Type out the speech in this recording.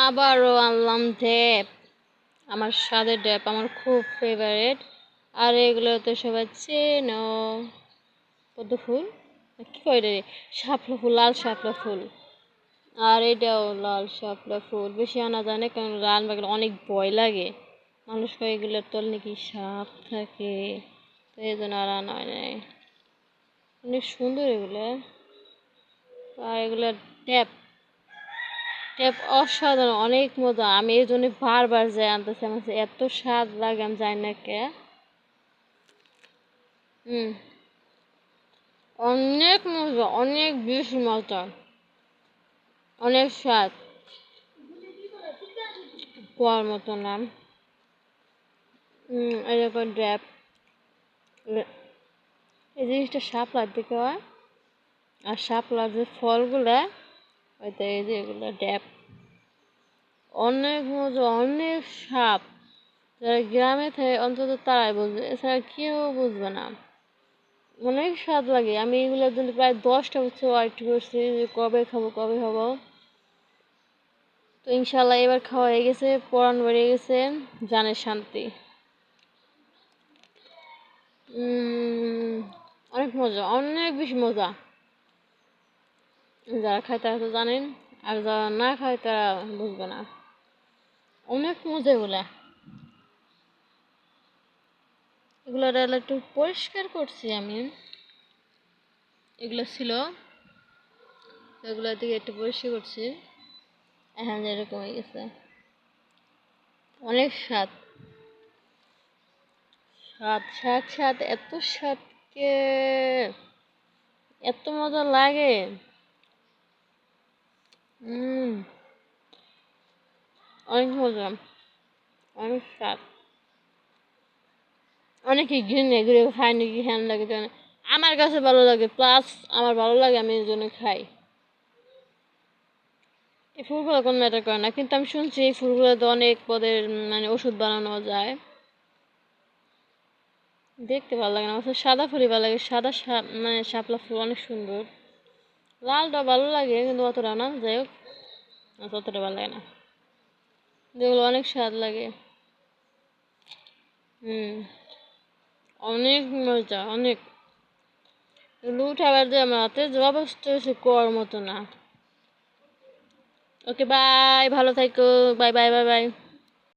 আবারও আনলাম ড্যাপ। আমার স্বাদের ড্যাপ আমার খুব ফেভারিট। আর এগুলো তো সবাই চেনো। পদ্ম ফুল কি কয় রে, শাপলা ফুল, লাল শাপলা ফুল। আর এটাও লাল শাপলা ফুল। বেশি আনা যায় না, কারণ লাল বাগলে অনেক ভয় লাগে। মানুষ কয় এগুলোর তল নাকি সাপ থাকে, তো এই জন্য আর আনা হয় নাই। অনেক সুন্দর এগুলো। আর এগুলো ট্যাপ ট্যাপ অসাধারণ, অনেক মজা। আমি এই জন্য বারবার যাই আনতেছি, আমার এত স্বাদ লাগে আমি জানি না কে। হুম, অনেক মজা, অনেক বেশি মজা, অনেক স্বাদ, কোয়ার মতো না। এরকম ড্যাপ, এই জিনিসটা শাপলার দিকে হয়। আর শাপলার যে ফলগুলা, হয়তো এই যে এগুলো ড্যাপ, অনেক মজা, অনেক স্বাদ। যারা গ্রামে থাকে অন্তত তারাই বুঝবে, এছাড়া কেউ বুঝবে না। অনেক স্বাদ লাগে। আমি এগুলোর জন্য প্রায় 10টা বছর ওয়েট করছি যে কবে খাবো কবে খাবো। তো ইনশাল্লাহ এবার খাওয়া হয়ে গেছে, পরাণ বেড়ে গেছে, জানের শান্তি। অনেক মজা, অনেক বেশি মজা। যারা খায় তারা তো জানেন, আর যারা না খায় তারা বুঝবে না। অনেক মজা এগুলা। এগুলো একটু পরিষ্কার করছি আমি, এগুলো ছিল, এগুলো থেকে একটু পরিষ্কার করছি। এখন এরকম হয়ে গেছে। অনেক স্বাদ, স্বাদ স্বাদ স্বাদ, এত স্বাদ কে, এত মজা লাগে। অনেক মজা, অনেক স্বাদ। অনেকে ঘিরে ঘুরে খায় নাকি, হ্যান লাগে জানে। আমার কাছে ভালো লাগে, প্লাস আমার ভালো লাগে, আমি এই জন্য খাই। এই ফুলগুলো কোনো ম্যাটার করে না, কিন্তু আমি শুনছি এই ফুলগুলোতে অনেক পদের মানে ওষুধ বানানো যায়। দেখতে ভালো লাগে না, আমার সাদা ফুলই ভালো লাগে। সাদা মানে শাপলা ফুল অনেক সুন্দর। লালটা ভালো লাগে কিন্তু অতটা না, যাই হোক অতটা ভালো লাগে না। যেগুলো অনেক স্বাদ লাগে। অনেক মজা, অনেক। এগুলো উঠাবার যে আমার হাতে যে অবস্থা হয়েছে কোয়ার মতো না। ওকে বাই, ভালো থাকো। Bye bye bye bye.